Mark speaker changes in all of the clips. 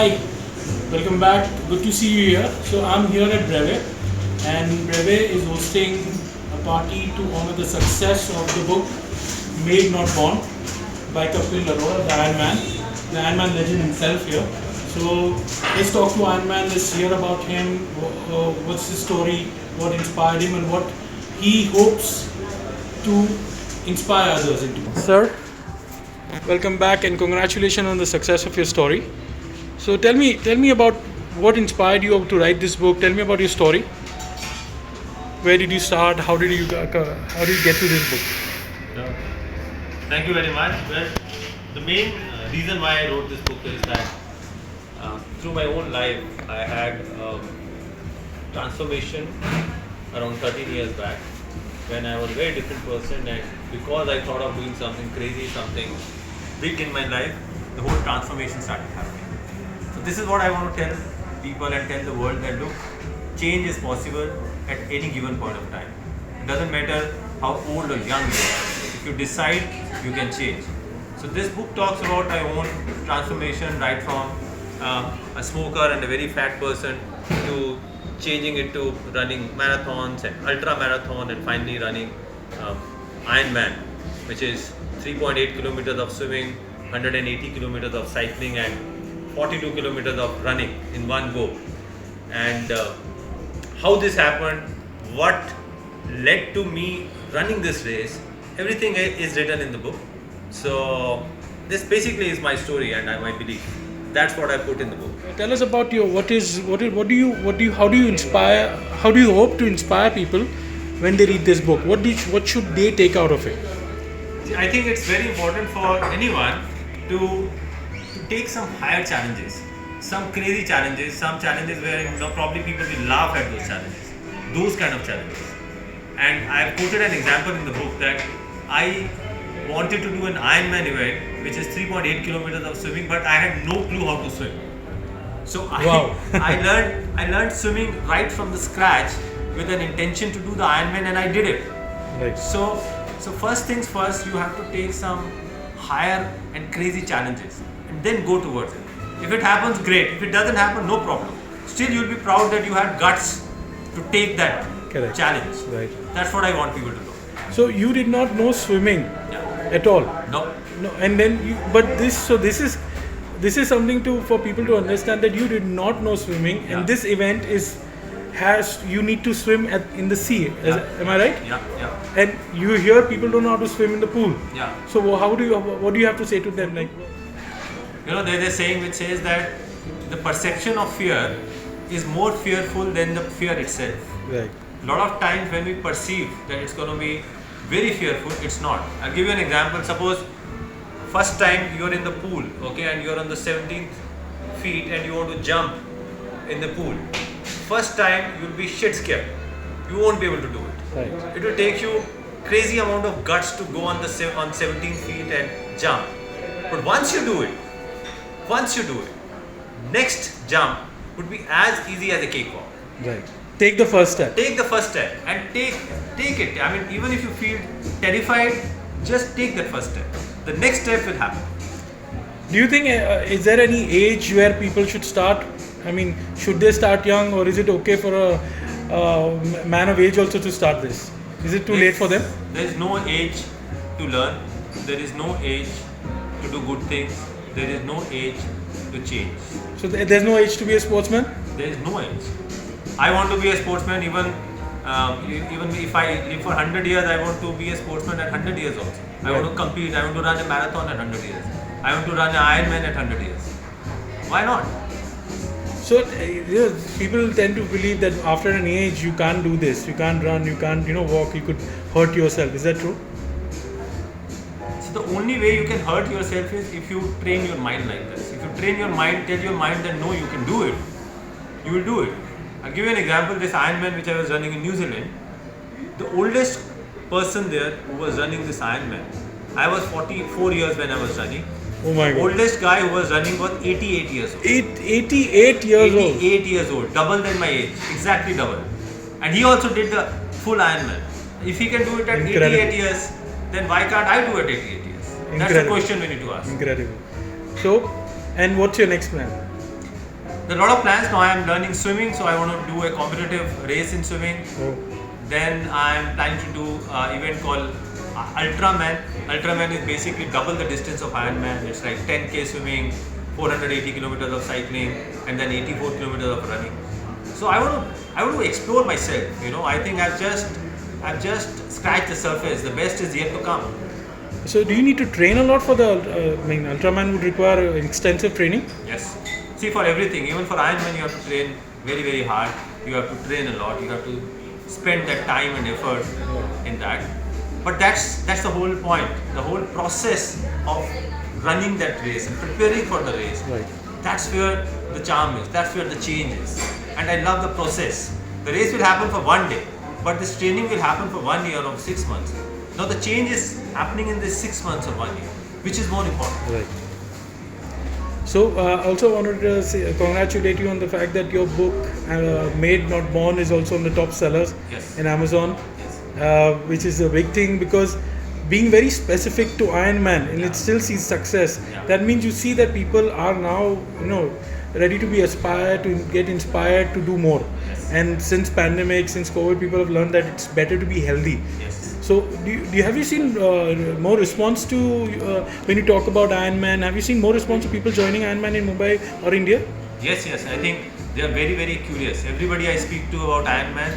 Speaker 1: Hi, welcome back. Good to see you here. So I'm here at Breve, and Breve is hosting a party to honor the success of the book Made Not Born by Kapil Arora, the Iron Man, the Iron Man legend himself here. So let's talk to Iron Man. Let's hear about him. What's his story? What inspired him, and what he hopes to inspire others into. Sir, welcome back, and congratulations on the success of your story. So tell me about what inspired you to write this book. Tell me about your story. Where did you start? How did you get to this book?
Speaker 2: No. Thank you very much. Well, the main reason why I wrote this book is that through my own life, I had transformation around 13 years back when I was a very different person, and because I thought of doing something crazy, something big in my life, the whole transformation started happening. So this is what I want to tell people and tell the world that look, change is possible at any given point of time. It doesn't matter how old or young you are. If you decide, you can change. So this book talks about my own transformation, right from a smoker and a very fat person to changing it to running marathons and ultra marathon, and finally running Ironman, which is 3.8 kilometers of swimming, 180 kilometers of cycling, and 42 kilometers of running in one go. And how this happened, what led to me running this race, everything is written in the book. So this basically is my story and my belief. That's what I put in the book.
Speaker 1: Tell us about your how do you hope to inspire people when they read this book? What should they take out of it?
Speaker 2: See, I think it's very important for anyone to take some higher challenges, some crazy challenges, some challenges where probably people will laugh at those challenges, those kind of challenges. And I've quoted an example in the book that I wanted to do an Ironman event, which is 3.8 kilometers of swimming, but I had no clue how to swim. So I learned swimming right from the scratch with an intention to do the Ironman, and I did it.
Speaker 1: Right.
Speaker 2: So first things first, you have to take some higher and crazy challenges and then go towards it. If it happens, great. If it doesn't happen, no problem. Still, you'll be proud that you had guts to take that
Speaker 1: Correct.
Speaker 2: challenge.
Speaker 1: Right.
Speaker 2: That's what I want people to do.
Speaker 1: So you did not know swimming at all.
Speaker 2: No.
Speaker 1: No, and then this is something for people to understand, that you did not know swimming, and this event you need to swim in the sea. Am I right?
Speaker 2: Yeah.
Speaker 1: And you hear people don't know how to swim in the pool.
Speaker 2: Yeah.
Speaker 1: So what do you have to say to them? Like,
Speaker 2: There's a saying which says that the perception of fear is more fearful than the fear itself.
Speaker 1: right.
Speaker 2: A lot of times when we perceive that it's going to be very fearful, it's not. I'll give you an example. Suppose first time you're in the pool, okay, and you're on the 17th feet and you want to jump in the pool. First time you'll be shit scared. You won't be able to do it.
Speaker 1: Right.
Speaker 2: It will take you crazy amount of guts to go on 17 feet and jump. But once you do it, next jump would be as easy as a cakewalk.
Speaker 1: Right. Take the first step.
Speaker 2: Take the first step and take it. I mean, even if you feel terrified, just take that first step. The next step will happen.
Speaker 1: Do you think is there any age where people should start? I mean, should they start young, or is it okay for a man of age also to start this? Is it too late for them?
Speaker 2: There is no age to learn. There is no age to do good things. There is no age to change.
Speaker 1: So there's no age to be a sportsman?
Speaker 2: There is no age. I want to be a sportsman even if I live for 100 years, I want to be a sportsman at 100 years also. I want to compete, I want to run a marathon at 100 years. I want to run an Ironman at 100 years. Why not?
Speaker 1: So people tend to believe that after an age you can't do this, you can't run, you can't walk, you could hurt yourself. Is that true?
Speaker 2: So the only way you can hurt yourself is if you train your mind like this. If you train your mind, tell your mind that no, you can do it, you will do it. I'll give you an example. This Ironman which I was running in New Zealand, the oldest person there who was running this Ironman, I was 44 years when I was running.
Speaker 1: Oh my God.
Speaker 2: Oldest guy who was running was 88 years old.
Speaker 1: 88 years old.
Speaker 2: 88 years old, double than my age, exactly double. And he also did the full Ironman. If he can do it at
Speaker 1: Incredible.
Speaker 2: 88 years, then why can't I do it at 88 years? That's the question we need to ask.
Speaker 1: Incredible. So, and what's your next plan?
Speaker 2: There are a lot of plans now. I am learning swimming, so I want to do a competitive race in swimming.
Speaker 1: Oh.
Speaker 2: Then I am planning to do an event called Ultraman. Ultraman is basically double the distance of Ironman. It's like 10k swimming, 480 kilometers of cycling, and then 84 kilometers of running. So I want to explore myself. I think I've just scratched the surface. The best is yet to come.
Speaker 1: So do you need to train a lot for the? Ultraman would require extensive training.
Speaker 2: Yes. See, for everything, even for Ironman, you have to train very, very hard. You have to train a lot. You have to spend that time and effort in that. But that's the whole point. The whole process of running that race and preparing for the race.
Speaker 1: Right.
Speaker 2: That's where the charm is. That's where the change is. And I love the process. The race will happen for one day, but this training will happen for 1 year or 6 months. Now the change is happening in this 6 months or 1 year, which is more important.
Speaker 1: Right. So also wanted to congratulate you on the fact that your book Made Not Born is also on the top sellers
Speaker 2: Yes.
Speaker 1: in Amazon,
Speaker 2: Yes.
Speaker 1: which is a big thing because being very specific to Ironman and it still sees success.
Speaker 2: Yeah.
Speaker 1: That means you see that people are now ready to be aspired to get inspired to do more.
Speaker 2: Yes.
Speaker 1: And since pandemic, since COVID, people have learned that it's better to be healthy.
Speaker 2: Yes.
Speaker 1: So, have you seen more response to when you talk about Ironman? Have you seen more response to people joining Ironman in Mumbai or India?
Speaker 2: Yes, I think they are very, very curious. Everybody I speak to about Ironman,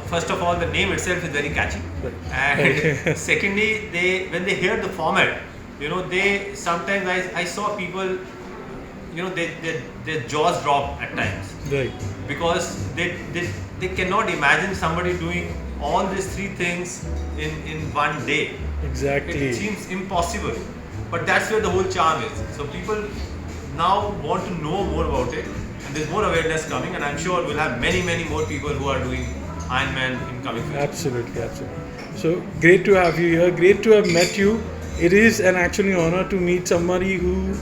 Speaker 2: first of all, the name itself is very catchy.
Speaker 1: Right.
Speaker 2: And secondly, when they hear the format, they sometimes I saw people, their jaws drop at times.
Speaker 1: Right.
Speaker 2: Because they cannot imagine somebody doing all these three things in one day.
Speaker 1: Exactly.
Speaker 2: It seems impossible, but that's where the whole charm is. So people now want to know more about it, and there's more awareness coming, and I'm sure we'll have many more people who are doing Ironman in coming future.
Speaker 1: Absolutely. So great to have you here. Great to have met you. It is an actually honor to meet somebody who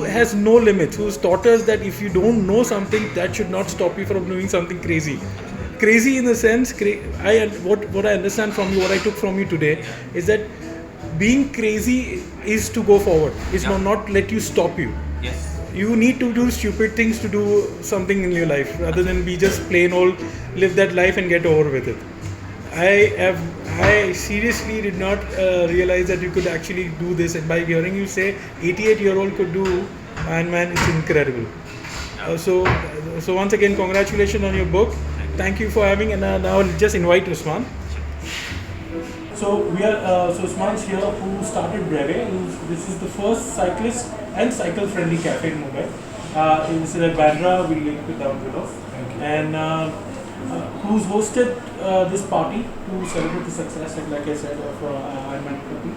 Speaker 1: has no limits, who's taught us that if you don't know something, that should not stop you from doing something crazy. Crazy in the sense, what I understand from you, what I took from you today, is that being crazy is to go forward. It's not let you stop you.
Speaker 2: Yes.
Speaker 1: You need to do stupid things to do something in your life, rather than be just plain old live that life and get over with it. I seriously did not realize that you could actually do this, and by hearing you say 88-year-old could do Ironman, it's incredible. So once again, congratulations on your book. Thank you for having, and now I'll just invite Usman. So Usman's here, who started Breve. This is the first cyclist and cycle-friendly cafe in Mumbai. This is at Bandra. We'll link it down below. And who's hosted this party to celebrate the success, like I said, of Ironman 30.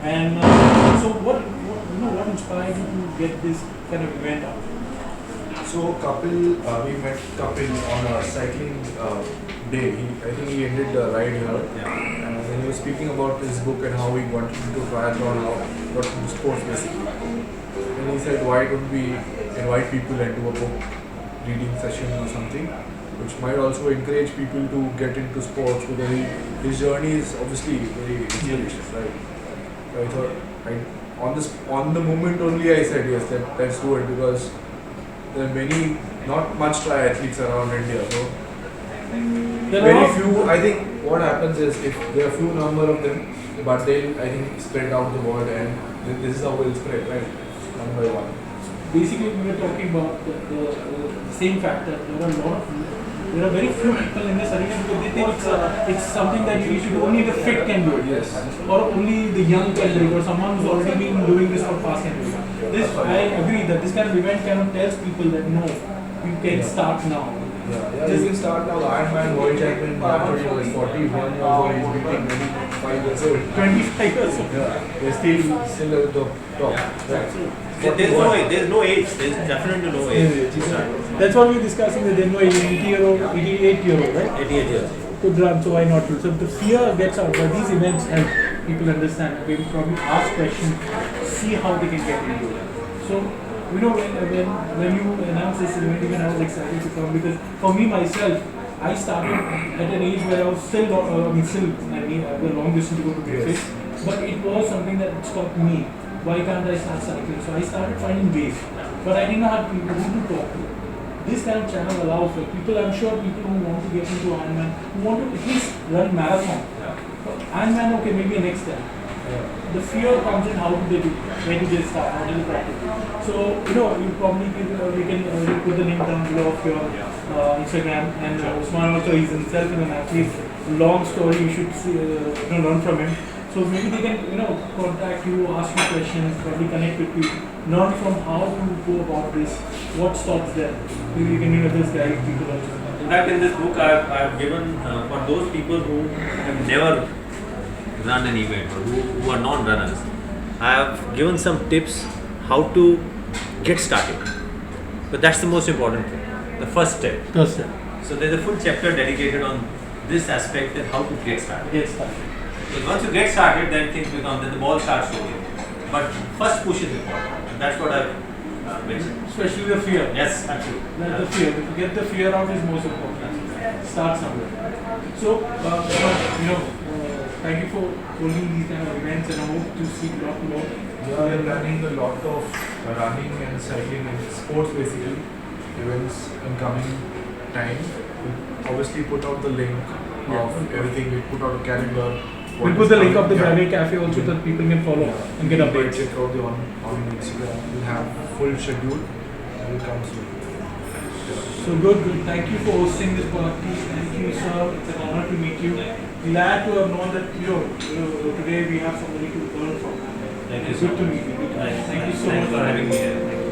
Speaker 1: And so what inspired you to get this kind of event up?
Speaker 3: So we met Kapil on a cycling day. I think he ended the ride here.
Speaker 2: Yeah.
Speaker 3: And then he was speaking about his book and how he wanted to do triathlon, how got into sports basically. And he said, why don't we invite people and do a book reading session or something, which might also encourage people to get into sports, because his journey is obviously very inspirational, right? So I thought, on the moment only I said yes, let's do it, because there are not much triathletes around India, so very few. I think what happens is, if there are few number of them, but they'll, I think, spread out the word, and this is how we'll spread, right? One by one.
Speaker 1: Basically, we were talking about the same factor. There are very few people in this arena because they think it's something that you should only the fit can do it.
Speaker 3: Yes.
Speaker 1: Or only the young can do it, or someone who's already been doing this for past can do it. I agree that this kind of event kind of tells people that no, you can start now.
Speaker 3: Yeah, you can start now. Ironman world champion Napoli was 41 years old. He's beating 25 years old.
Speaker 1: 25 years old.
Speaker 3: Yeah, they're still at the top.
Speaker 2: Yeah. There's no age. There's definitely no age.
Speaker 1: That's what we're discussing. That there's no 88-year-old, right?
Speaker 2: 88 years.
Speaker 1: Could run, so why not do? So the fear gets out, but these events help people understand. They will probably ask questions, see how they can get into it. So, when you announced this event, even I was excited to come, because for me myself, I started at an age where I was still I have a long distance to go to breakfast, but it was something that stopped me. Why can't I start cycling? So I started finding ways. but I didn't have people who to talk to. This kind of channel allows for people, I'm sure people who want to get into Ironman, who want to at least run marathon. Ironman, okay, maybe next time. The fear comes in how do they do, where do they start, how do they practice. So, you probably we can put the link down below of your Instagram, and Usman also is himself an athlete. Long story, you should see, learn from him. So maybe they can, contact you, ask you questions, probably connect with you, learn from how to go about this, what stops them. Maybe you can, just guide people also.
Speaker 2: In fact, in this book, I've given for those people who have never run an event or who are non-runners, I have given some tips how to get started. But that's the most important thing, the first step.
Speaker 1: Yes, sir.
Speaker 2: So there's a full chapter dedicated on this aspect and how to get started.
Speaker 1: Yes, sir.
Speaker 2: Because once you get started, then things become, then the ball starts rolling. But first push is important. And that's what I've mentioned.
Speaker 1: Especially the fear.
Speaker 2: Yes, absolutely.
Speaker 1: The fear. If you get the fear out is most important. Start somewhere. So, thank you for holding these kind of events, and I hope to see a lot more.
Speaker 3: We are planning a lot of running and cycling and sports basically events in coming time. We'll obviously put out the link of everything. We put out a calendar.
Speaker 1: We'll put the link of the Bravely Cafe also so that people can follow and get updates.
Speaker 3: Check out the on Instagram. We'll have full schedule and will come soon.
Speaker 1: So good. Thank you for hosting this party. Thank you, sir. It's an honor to meet you. Glad to have known that today we have somebody to learn from.
Speaker 2: Thank you.
Speaker 1: Good to meet you. Thank you so much
Speaker 2: for having me here.